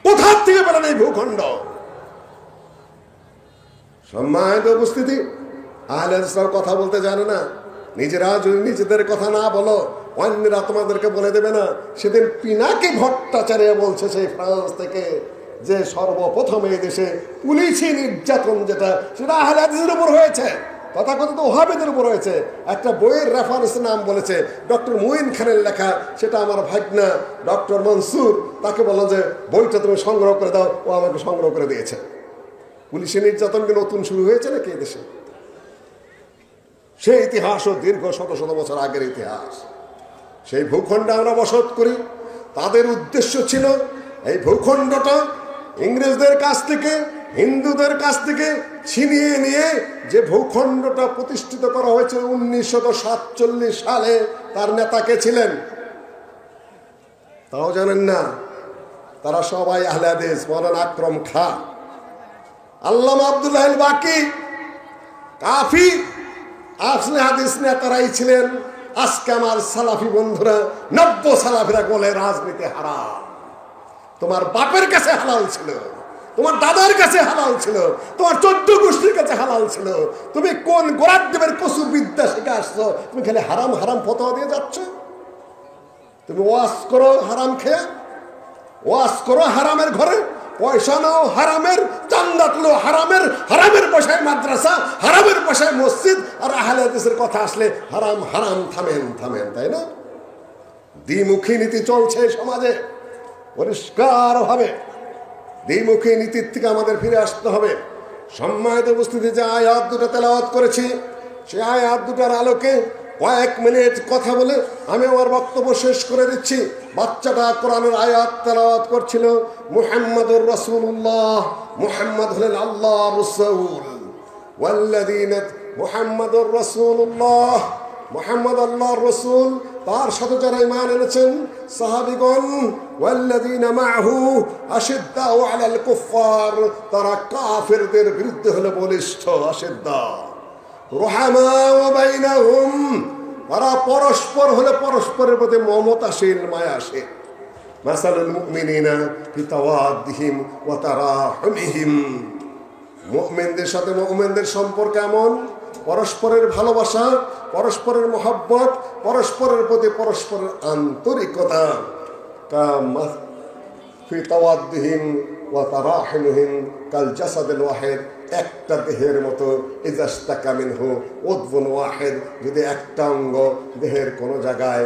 কোথার থেকে পেলেন এই ভূখণ্ড? সম্মানিত উপস্থিতি, আহলে হাদিসরাও কথা বলতে জানে না। নিজেরা যদি নিজেদের কথা না বলো, অন্যরা তোমাদেরকে বলে দেবে না। সেদিন পিনাকি ভট্টাচার্য বলছে সেই ফ্রান্স থেকে যে সর্বপ্রথম এই দেশে পুলিশি নির্যাতন যেটা, সেটা আহলে হাদিসের উপর হয়েছে, তথাকথিত ওহাবিদের উপর হয়েছে। একটা বইয়ের রেফারেন্স নাম বলেছে ডক্টর মুইন খানের লেখা, সেটা আমার ভাগনা ডক্টর মনসুর, তাকে বললাম যে বইটা তুমি সংগ্রহ করে দাও, ও আমাকে সংগ্রহ করে দিয়েছে। পুলিশি নির্যাতন কি নতুন শুরু হয়েছে নাকি দেশে? সেই ইতিহাসও দীর্ঘ শত শত বছর আগের ইতিহাস। সেই ভূখণ্ডে আমরা বসত করি। তাদের উদ্দেশ্য ছিল এই ভূখণ্ডটা ইংরেজদের কাছ থেকে, হিন্দুদের কাছ থেকে ছিনিয়ে নিয়ে যে ভূখণ্ডটা প্রতিষ্ঠিত করা হয়েছে 1947 সালে, তার নেতা কে ছিলেন তাও জানেন না। তারা সবাই আহলে হাদিস, মাওলানা আকরম খাঁ, আল্লামা আব্দুল্লাহ আল বাকি, কাফি আহলে হাদিস নেতারাই ছিলেন। আজকে আমার সালাফি বন্ধুরা, নব্য সালাফিরা বলে রাজনীতি হারাম। তোমার বাপের কাছে হালাল ছিল, তোমার দাদার কাছে হালাল ছিল, তোমার 14 গোষ্ঠীর কাছে হালাল ছিল। তুমি কোন গোরাদেবের কসু বিদ্যা শিখে আসছো? তুমি খালি হারাম হারাম ফতোয়া দিয়ে যাচ্ছ। তুমি ওয়াজ করো হারাম খেয়ে, ওয়াজ করো হারামের ঘরে, পয়সা নাও হারামের, চান্দা তুলো হারামের, হারামের পয়সায় মাদ্রাসা, হারামের পয়সায় মসজিদ, আর আহলে হাদিসের কথা আসলে হারাম হারাম। থামেন থামেন, তাই না? দ্বিমুখী নীতি চলছে সমাজে। পরিষ্কার ভাবে দ্বিমুখী নীতির থেকে আমাদের ফিরে আসতে হবে। সম্মানিত উপস্থিতি, যে আয়াত দুটো তেলাওয়াত করেছি, সেই আয়াত দুটার আলোকে কয়েক মিনিট কথা বলে আমি আমার বক্তব্য শেষ করে দিচ্ছি। বাচ্চাটা কোরআনের আয়াত তেলাওয়াত করছিল, মুহাম্মাদুর রাসূলুল্লাহ, মুহাম্মদ হলেন আল্লাহর রাসূল, ওয়াল্লাযীনা, মুহাম্মাদুর রাসূলুল্লাহ, মুহাম্মদ আল্লাহর রাসূল, তার সাথে যারা ঈমান এনেছেন সাহাবীগণ, ওয়াল্লাযীনা মাআহু আশিদ্দাউ আলাল কুফফার, তারা কাফেরদের বিরুদ্ধে হলো বলিষ্ঠ, আশিদ্দা, রুহামাউ বাইনাহুম, তারা পরস্পর হলে পরস্পরের প্রতি মমতাশীল, মায়াশীল। মাসালুল মুমিনিনা ফি তাওয়াদ্দিহিম ওয়া তারাহুমিহিম, মুমিনদের সাথে মুমিনদের সম্পর্ক এমন, পরস্পরের ভালোবাসা, পরস্পরের মহব্বত, পরস্পরের প্রতি পরস্পরের আন্তরিকতা। ফি তাওয়াদ্দিহিম ওয়া তারাহুমিহিম কাল জাসাদিল ওয়াহিদ, একটা দেহের মতো। ইজাস্তাকা মিনহু উদবুন ওয়াহিদ, যদি একটা অঙ্গ দেহের কোনো জায়গায়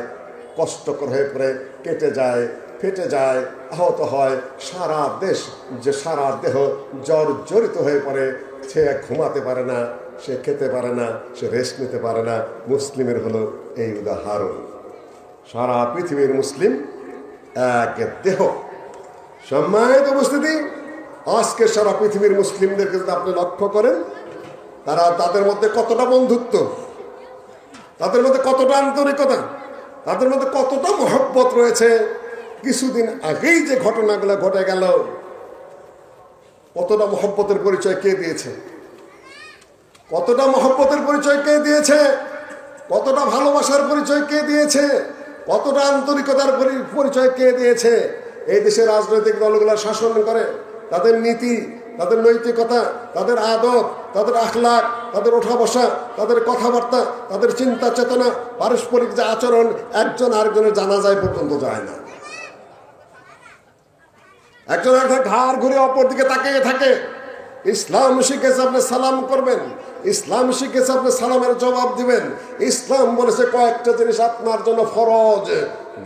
কষ্টকর হয়ে পড়ে, কেটে যায়, ফেটে যায়, আহত হয়, সারা দেশ, যে সারা দেহ জর্জরিত হয়ে পড়ে, সে ঘুমাতে পারে না, সে খেতে পারে না, সে রেস্ট নিতে পারে না। মুসলিমের হলো এই উদাহরণ। সারা পৃথিবীর মুসলিম এক দেহ। সম্মানিত উপস্থিতি, আজকে সারা পৃথিবীর মুসলিমদেরকে যদি আপনি লক্ষ্য করেন, তারা, তাদের মধ্যে কতটা বন্ধুত্ব, তাদের মধ্যে কতটা আন্তরিকতা, তাদের মধ্যে কতটা মহব্বত রয়েছে। কিছুদিন আগেই যে ঘটনাগুলো ঘটে গেল, কতটা মহব্বতের পরিচয় কে দিয়েছে, কতটা মহব্বতের পরিচয় কে দিয়েছে, কতটা ভালোবাসার পরিচয় কে দিয়েছে, কতটা আন্তরিকতার পরিচয় কে দিয়েছে। এই দেশের রাজনৈতিক দলগুলো শাসন করে, তাদের নীতি, তাদের নৈতিকতা, তাদের আদব, তাদের আখলাক, তাদের ওঠা বসা, তাদের কথাবার্তা, তাদের চিন্তা চেতনা, পারস্পরিক যে আচরণ, একজন আরেকজনের জানা যায় পর্যন্ত যায় না। একজন আরেকজন ঘাড় ঘুরে অপর দিকে তাকিয়ে থাকে। ইসলাম শিখেছে আপনি সালাম করবেন, ইসলাম শিখেছে আপনি সালামের জবাব দিবেন। ইসলাম বলেছে কয়েকটা জিনিস আপনার জন্য ফরজ,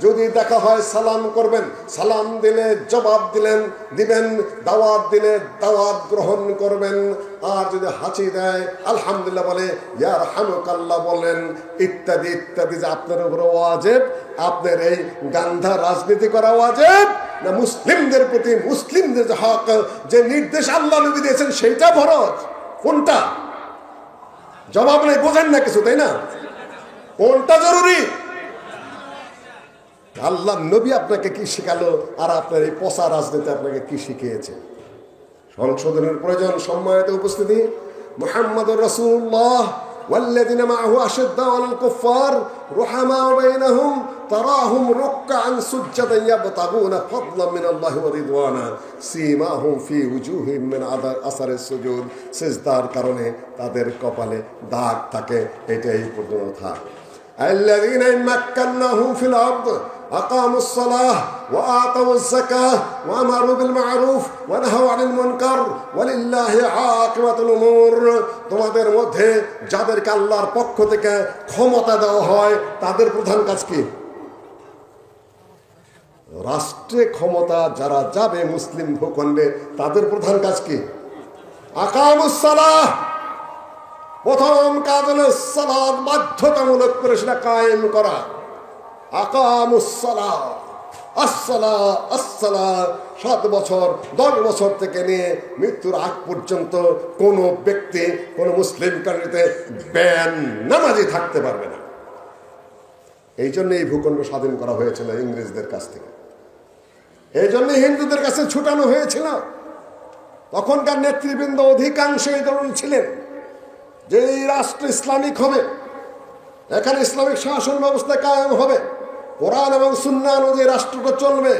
যদি দেখা হয় সালাম করবেন, সালাম দিলে জবাব দিবেন, দাওয়াত দিলে দাওয়াত গ্রহণ করবেন, আর যদি হাঁচি দেয় আলহামদুলিল্লাহ বলে ইয়ারহামুকাল্লাহ বলেন, ইত্যাদি ইত্যাদি। যে আপনার উপরে ওয়াজিব, আপনার এই গান্ধা রাজনীতি করা ওয়াজিব না মুসলিমদের প্রতি মুসলিমদের যে হক, যে নির্দেশ আল্লাহ নবী দিয়েছেন সেইটা ফরজ? কোনটা? জবাব নেই, বোঝেন না কিছু, তাই না? কোনটা জরুরি? আল্লাহ নবী আপনাকে কি শিখালো, আর আপনার এই পচা রাজনীতি আপনাকে কি শিখিয়েছে? সংশোধনের প্রয়োজন। সম্মানিত উপস্থিতি, মুহাম্মদুর রাসূলুল্লাহ والذين معه أشداء على الكفار رحماء بينهم تراهم ركعا سجدا يبتغون فضلا من الله ورضوانا سيماهم في وجوههم من أثر السجود। সিজদার কারণে তাদের কপালে দাগ থাকে, এটাই পূর্ণতা। الذين مكناهم في الأرض أقاموا الصلاة وآتوا الزكاة وأمروا بالمعروف ونهوا عن المنكر ولله عاقبة الأمور। তোমাদের মধ্যে যাদেরকে আল্লাহর পক্ষ থেকে ক্ষমতা দেওয়া হয় তাদের প্রধান কাজ কি? রাষ্ট্রে ক্ষমতা যারা যাবে মুসলিম ভূখণ্ডে, তাদের প্রধান কাজ কি? আকামুস সালাহ। প্রথম কাজ হলো সালাত বাধ্যতামূলক করে সেটা কায়েম করা। আকামুস সালাহ, আসসালাহ আসসালাহ। 7 বছর 10 বছর থেকে নিয়ে মৃত্যুর আগ পর্যন্ত কোন ব্যক্তি কোন মুসলিম কান্ট্রিতে ব্যান নামাজি থাকতে পারবে না। এই জন্য এই ভূখণ্ড স্বাধীন করা হয়েছিল ইংরেজদের কাছ থেকে। এই জন্য হিন্দুদের কাছে ছুটানো হয়েছিল। তখনকার নেতৃবৃন্দ অধিকাংশ এই ধরনের ছিলেন যে এই রাষ্ট্র ইসলামিক হবে, এখানে ইসলামিক শাসন ব্যবস্থা কায়েম হবে, কোরআন এবং সুন্নাহ অনুযায়ী রাষ্ট্রটা চলবে,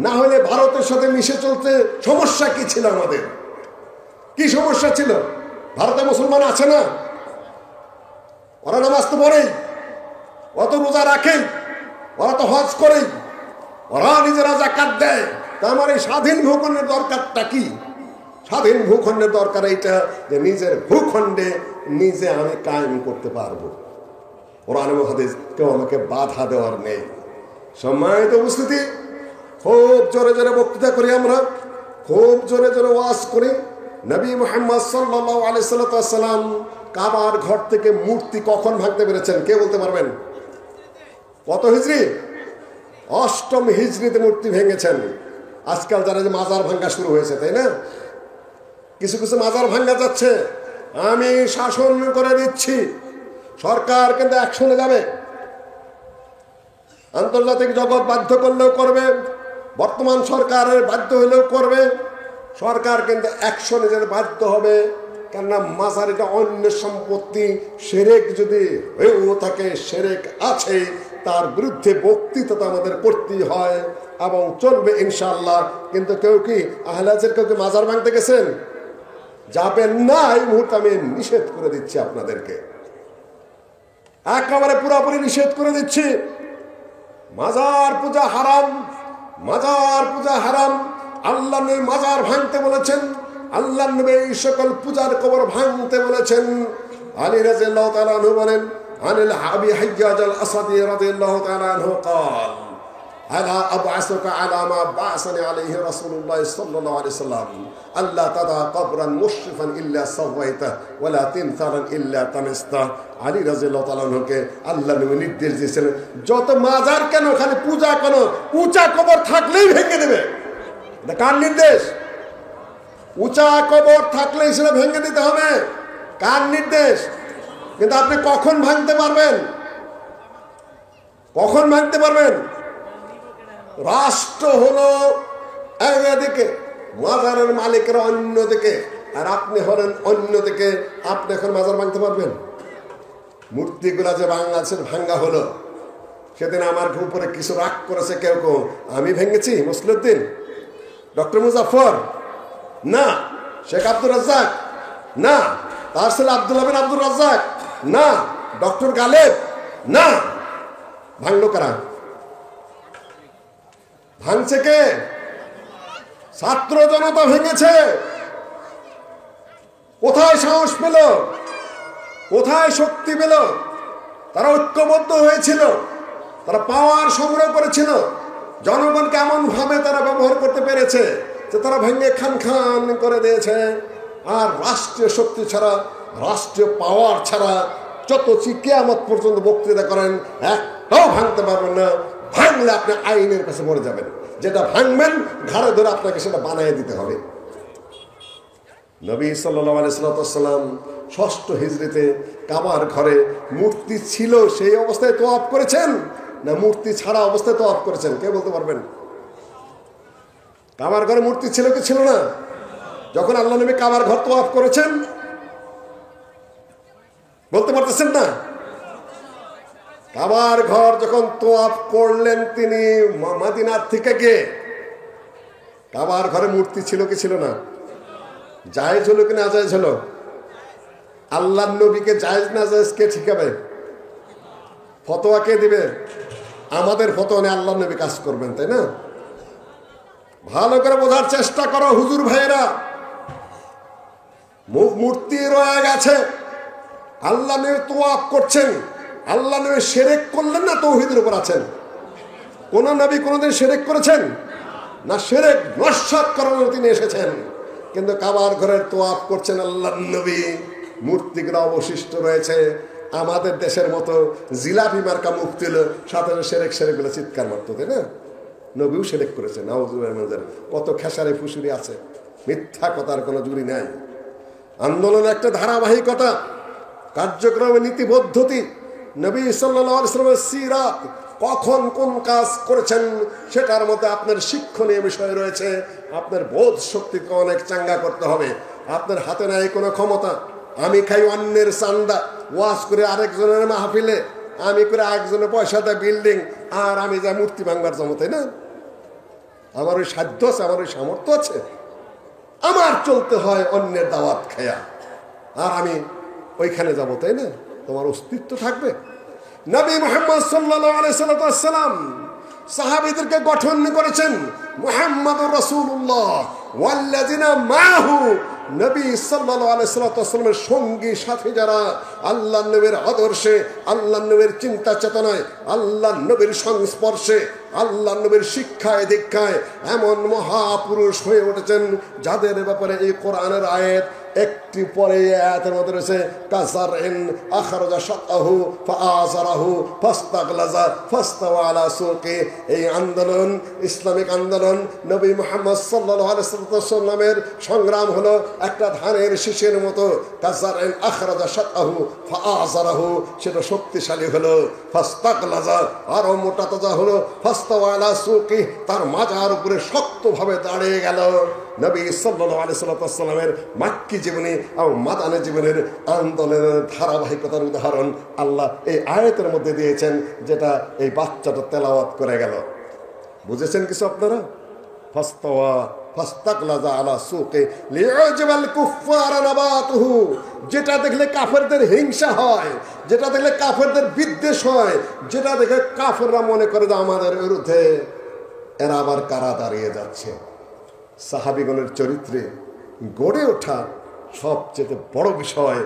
না হলে ভারতের সাথে মিশে চলতে সমস্যা কি ছিল? আমাদের কি সমস্যা ছিল? ভারতে মুসলমান আছে না, ওরা নামাজ তো পড়েই, অত রোজা রাখেই, ওরা তো হজ করেই, ওরা নিজেরা যাকাত দেয়। তা আমার এই স্বাধীন ভূখণ্ডের দরকারটা কি? স্বাধীন ভূখণ্ডের দরকার এইটা যে নিজের ভূখণ্ডে নিজে আমি কায়েম করতে পারবো। কোরআন এবং হাদিস কেউ আমাকে বাধা দেওয়ার নেই। সম্মানিত উপস্থিতি, খুব জোরে জোরে বক্তৃতা করি আমরা, খুব জোরে জোরে ওয়াজ করি। নবী মুহাম্মদ সাল্লাল্লাহু আলাইহি সাল্লাম কাবার ঘর থেকে মূর্তি কখন ভাঙতে পেরেছেন? কে বলতে পারবেন? কত হিজরি? 8ম হিজরিতে মূর্তি ভেঙেছেন। আজকাল যারা যে মাজার ভাঙ্গা শুরু হয়েছে, তাই না? কিছু কিছু মাজার ভাঙ্গা যাচ্ছে, আমি শাসন করে দিচ্ছি, সরকার কিন্তু অ্যাকশনে যাবে। আন্তর্জাতিক জগৎ বাধ্য করলেও করবে, বর্তমান সরকারের বাধ্য হলেও করবে। সরকার কিন্তু অ্যাকশনে যেতে বাধ্য হবে, কেননা মাজার এটা অন্য সম্পত্তি। শিরক যদি হয়েও থাকে, শিরক আছে, তার বিরুদ্ধে বক্তৃতা তো আমাদের করতেই হয় এবং চলবে ইনশাআল্লাহ। কিন্তু কেউ কি আহলে হাদিসের কেউ কি মাজার ভাঙতে গেছেন? যাবেন না। এই মুহূর্তে আমি নিষেধ করে দিচ্ছি আপনাদেরকে, একেবারে পুরোপুরি নিষেধ করে দিচ্ছি। মাজার পূজা হারাম, মাজার পূজা হারাম। আল্লাহ নবী মাজার ভাঙতে বলেছেন, আল্লাহ নবী এই সকল পূজার কবর ভাঙতে বলেছেন। আলী রাদিয়াল্লাহু তাআলা আনহু বলেন, আনিল আবি হাজ্জাজ আল আসাদি রাদিয়াল্লাহু তাআলা আনহু قال আলা আবআসুকা আলা মা বা'সানি আলাইহি রাসূলুল্লাহ সাল্লাল্লাহু আলাইহি সাল্লাম আল্লা তাদা কবরান মুশরিফান ইল্লা সাওয়াইতা ওয়ালা তিনসারান ইল্লা তামিস্তা। আলী রাদিয়াল্লাহু তাআলা আনহুকে আল্লাহ নবী নির্দেশ দিয়েছিলেন, যত মাজার কেন, খালি পূজা কেন, উঁচা কবর থাকলেই ভেঙে দেবে। এটা কার নির্দেশ? উঁচা কবর থাকলেই সেটা ভেঙে দিতে হবে। কার নির্দেশ? কিন্তু আপনি কখন ভাঙতে পারবেন? কখন ভাঙতে পারবেন? রাষ্ট্র হলো একদিকে, মাজারের মালিকরা অন্যদিকে, আর আপনি হলেন অন্যদিকে। আপনি এখন মাজার ভাঙতে পারবেন? মূর্তিগুলা যে বাংলাদেশের ভাঙ্গা হলো, সেদিন আমার উপরে কিছু রাগ করেছে কেউ কেউ, আমি ভেঙেছি? মুসলিউদ্দিন, ডক্টর মুজাফর না, শেখ আব্দুর রাজ্জাক না, তার ছেলে আব্দুল্লাহ বিন আব্দুর রাজ্জাক না, ডক্টর গালেব না। ভাঙলো কারা? ভাঙছে কে? ছাত্র জনতা ভেঙেছে। কোথায় সাহস পেল? কোথায় শক্তি পেল? তারা ঐক্যবদ্ধ হয়েছিল, তারা পাওয়ার সংগ্রহ করেছিল। জনগণকে এমন ভাবে তারা ব্যবহার করতে পেরেছে যে তারা ভেঙে খান খান করে দিয়েছে। আর রাষ্ট্রীয় শক্তি ছাড়া, রাষ্ট্রীয় পাওয়ার ছাড়া যত কিয়ামত পর্যন্ত বক্তৃতা করেন, একটাও ভাঙতে পারবেন না। ভাঙলে আপনি আইনের কাছে মরে যাবেন। যেটা ভাঙবেন ঘাড়ে ধরে আপনাকে সেটা বানিয়ে দিতে হবে। নবী সাল্লাল্লাহু আলাইহি সাল্লাম ৬ষ্ঠ হিজরিতে কাবার ঘরে মূর্তি ছিল সেই অবস্থায় তওয়াফ করেছেন, না মূর্তি ছাড়া অবস্থায় তওয়াফ করেছেন? কে বলতে পারবেন? কাবার ঘরে মূর্তি ছিল কি ছিল না যখন আল্লাহ নবী কাবার ঘর তওয়াফ করেছেন? বলতে পারতেছেন না? কাবার ঘর যখন তওয়াফ করলেন তিনি মদিনার থেকে গিয়ে, কাবার ঘরে মূর্তি ছিল কি ছিল না? জায়েজ হলো কি না জায়েজ হলো? আল্লাহর নবীকে জায়েজ না জায়েজ কে ঠিকাবে? ফতোয়া কে দিবে? আমাদের ফতোয়া নিয়ে আল্লাহর নবী কাজ করবেন, তাই না? ভালো করে বোঝার চেষ্টা করো হুজুর ভাইয়েরা। মূর্তি রয়ে গেছে, আল্লাহ নবী তওয়াফ করছেন, আল্লাহ নবী শিরক করলেন না তাওহীদের উপর আছেন? কোন নবী কোনদিন শিরক করেছেন না? শিরক নস্যাৎ করানোর তিনি এসেছেন, কিন্তু কাবার ঘরের তওয়াফ করছেন আল্লাহর নবী। মূর্তিগুলো অবশিষ্ট রয়েছে। আমাদের দেশের মতো জিলাপি মার্কা মুক্তি হলো, সাথে শিরক শিরক বলে চিৎকার মারতো, তাই না? নবীও শিরক করেছেন। নাউজুবিল্লাহ। কত খেসারি ফুসুরি আছে, মিথ্যা কথার কোনো জুড়ি নাই। আন্দোলন একটা ধারাবাহিকতা, কার্যক্রমে নীতি পদ্ধতি। নবী সাল্লাল্লাহু আলাইহি ওয়াসাল্লামের সিরাত, কখন কোন কাজ করেছেন সেটার মধ্যে আপনার শিক্ষণীয় বিষয় রয়েছে। আপনার বোধ শক্তিকে অনেক চাঙ্গা করতে হবে। আপনার হাতে নাই কোনো ক্ষমতা। আমি খাই অন্যের চান্দা, ওয়াজ করে আরেকজনের মাহফিলে, আমি করে একজনের পয়সা দেয় বিল্ডিং, আর আমি যা মূর্তি ভাঙবার জন্য, তাই না? আমার ওই সাধ্য আছে, আমার ওই সামর্থ্য আছে, আমার চলতে হয় অন্যের দাওয়াত খায়া, আর আমি ওইখানে যাবো, তাই না? তোমার অস্তিত্ব থাকবে। নবী মুহাম্মদ সাল্লাল্লাহু আলাইহি সাল্লাম সাহাবীদেরকে গঠন করেছেন মুহাম্মাদুর রাসূলুল্লাহ ওয়াল্লাযিনা মাহু। নবী সাল্লাল্লাহু আলাইহি সাল্লামের সঙ্গী সাথী যারা আল্লাহর নবীর আদর্শে, আল্লাহর নবীর চিন্তা চেতনায়, আল্লাহর নবীর সংস্পর্শে, আল্লাহর নবীর শিক্ষায় দীক্ষায় এমন মহাপুরুষ হয়ে উঠেছেন যাদের ব্যাপারে এই কোরআনের আয়াত একটি পরে আয়াতের মধ্যে রয়েছে কাযারইন আখরাজা শাতাহু ফাআযারাহু ফাস্তাগলাযা ফাস্তাওয়া আলা সুকি। এই আন্দোলন, ইসলামিক আন্দোলন, নবী মুহাম্মদ সাল্লাল্লাহু আলাইহি সাল্লামের সংগ্রাম হলো একটা ধানের শীষের মতো। কাযারইন আখরাজা শাতাহু ফাআযারাহু, সেটা শক্তিশালী হলো। ফাস্তাগলাযা, আরো মোটা তাজা হলো। ফাস্তাওয়া আলা সুকি, তার মাজার উপরে শক্তভাবে দাঁড়িয়ে গেল। নবী সাল্লাল্লাহু আলাইহি সাল্লামের মাক্কি জীবনী আর মাদানী জীবনের আন্দোলনের ধারাবাহিকতার উদাহরণ আল্লাহ এই আয়াতের মধ্যে দিয়েছেন, যেটা এই বাচ্চাটা তেলাওয়াত করে গেল। বুঝেছেন কিছু আপনারা? ফাস্তাওয়া ফাস্তাগলাযা আলা সুকি লিউজিবাল কুফফার নাবাতুহু, যেটা দেখলে কাফেরদের হিংসা হয়, যেটা দেখলে কাফেরদের বিদ্বেষ হয়, যেটা দেখে কাফেররা মনে করে যে আমাদের বিরুদ্ধে এরা আবার কারা দাঁড়িয়ে যাচ্ছে। সাহাবীগণের চরিত্রে গড়ে ওঠা সবচেয়ে বড় বিষয়,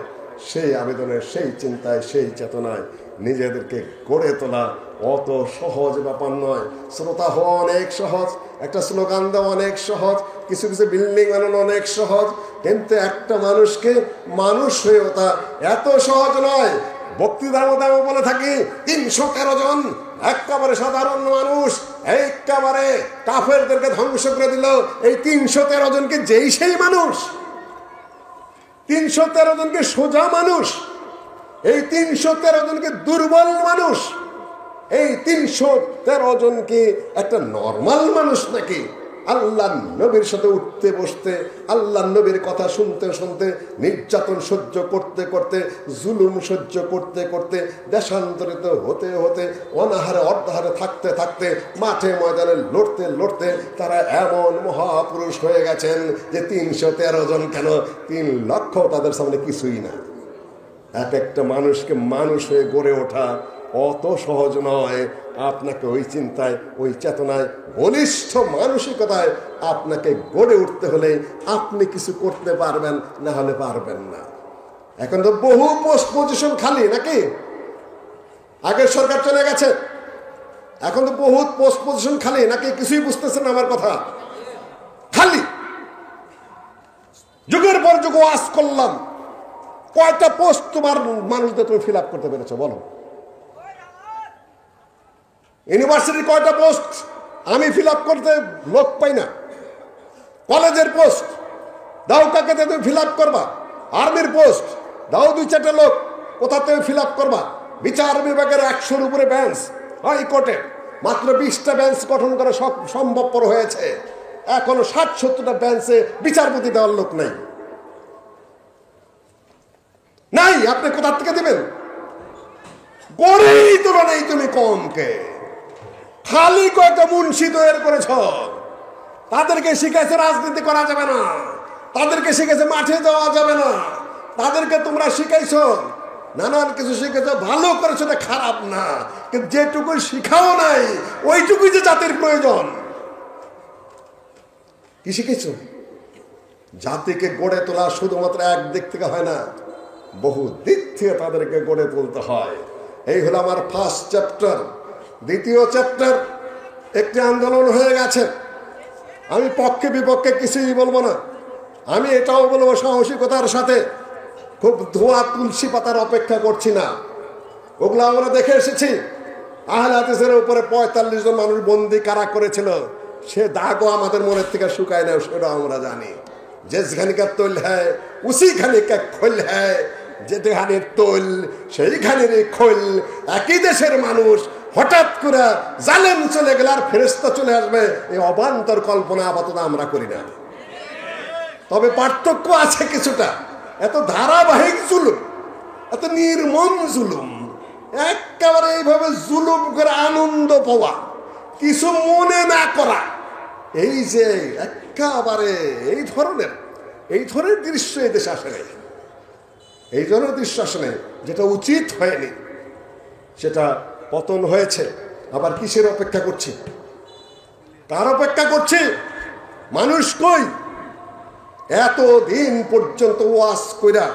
সেই আবেদনের, সেই চিন্তায়, সেই চেতনায় নিজেদেরকে গড়ে তোলা অত সহজ ব্যাপার নয়। শ্রোতা হওয়া অনেক সহজ, একটা স্লোগান দেওয়া অনেক সহজ, কিছু কিছু বিল্ডিং বানানো অনেক সহজ, কিন্তু একটা মানুষকে মানুষ হয়ে ওঠা এত সহজ নয়। বক্তৃতার মধ্যে আমি বলে থাকি ৩১৩ জন একেবারে সাধারণ মানুষ একেবারে কাফেরদেরকে ধ্বংস করে দিল। এই ৩১৩ জনকে যেই সেই মানুষ, ৩১৩ জনকে সোজা মানুষ, এই ৩১৩ জনকে দুর্বল মানুষ, এই ৩১৩ জনকে একটা নর্মাল মানুষ নাকি? আল্লাহ নবীর সাথে উঠতে বসতে, আল্লাহ নবীর কথা শুনতে শুনতে, নির্যাতন সহ্য করতে করতে, জুলুম সহ্য করতে করতে, দেশান্তরিত হতে হতে, অনাহারে অর্ধাহারে থাকতে থাকতে, মাঠে ময়দানে লড়তে লড়তে তারা এমন মহাপুরুষ হয়ে গেছেন যে ৩১৩ জন কেন ৩ লক্ষ তাদের সামনে কিছুই না। এক একটা মানুষকে মানুষ হয়ে গড়ে ওঠা অত সহজ নয়। আপনাকে ওই চিন্তায়, ওই চেতনায়, বলিষ্ঠ মানসিকতায় আপনাকে গড়ে উঠতে হলে আপনি কিছু করতে পারবেন, না হলে পারবেন না। এখন তো বহু পোস্ট পজিশন খালি নাকি? আগের সরকার চলে গেছে, এখন তো বহুত পোস্ট পজিশন খালি নাকি? কিছুই বুঝতেছেন আমার কথা? খালি। যুগের পর যুগ ওয়াজ করলাম, কয়টা পোস্ট তোমার মানুষদের তুমি ফিল আপ করতে পেরেছো বলো? ইউনিভার্সিটির কয়টা পোস্ট আমি ফিল আপ করতে লোক পাই না। কলেজের পোস্ট দাও, কাকে তুমি ফিল আপ করবা? আর্মির পোস্ট দাও, 2-4টা লোক, কোথা থেকে ফিল আপ করবা? বিচার বিভাগের 100-র উপরে বেঞ্চ, হাইকোর্টে মাত্র 20টা বেঞ্চ গঠন করা সম্ভবপর হয়েছে। এখনো 60-70টা বেঞ্চে বিচারপতি দেওয়ার লোক নাই। নাই, আপনি কোথা থেকে দিবেন? গড়েই তোলা নেই তুমি কমকে। খালি কয়েকটা মুন্সি তৈরি করেছ, তাদেরকে শিখেছে রাজনীতি করা যাবে না, তাদেরকে শিখেছে মাঠে যাওয়া যাবে না, তাদেরকে তোমরা শিখাইছ নানান কিছু শিখেছ, ভালো করেছো, না খারাপ না, কিন্তু যেটুকুই শিখাও নাই ওইটুকুই যে জাতির প্রয়োজন। কি শিখেছ? জাতিকে গড়ে তোলা শুধুমাত্র এক দিক থেকে হয় না, বহু দিক থেকে তাদেরকে গড়ে তুলতে হয়। এই হলো আমার ফার্স্ট চ্যাপ্টার। দ্বিতীয় চ্যাপ্টার, একটি আন্দোলন হয়ে গেছে। আমি পক্ষে বিপক্ষে কিছুই বলবো না, আমি এটাও বলবো সাহসিকতার সাথে, খুব ধোয়া তুলসী পাতার অপেক্ষা করছি না। ওগুলো আমরা দেখে এসেছি। আহলে হাদিসের উপরে 45 জন মানুষ বন্দি কারা করেছিল, সে দাগও আমাদের মনের থেকে শুকায় না, সেটা আমরা জানি। যেখানে তৈল হ্যায় উসিখানে খোল হ্যায়, যেখানে তৈল সেইখানেরই খোল। একই দেশের মানুষ, হঠাৎ করে জালেম চলে গেলে আর ফেরেশতা চলে আসবে, এই অবান্তর কল্পনা আপাতত আমরা করি না। তবে পার্থক্য আছে কিছুটা। এত ধারাবাহিক জুলুম, এত নির্মম জুলুম, একেবারে এইভাবে জুলুম করে আনন্দ পাওয়া, কিছু মনে না করা, এই যে একেবারে এই ধরনের দৃশ্য এই দেশে আসে নাই। এই ধরনের দৃশ্য আসে নাই, যেটা উচিত হয়নি সেটা পতন হয়েছে। আবার কিসের অপেক্ষা করছি? কার অপেক্ষা করছি? মানুষ কই? এত দিন পর্যন্ত ওয়াজ কইরা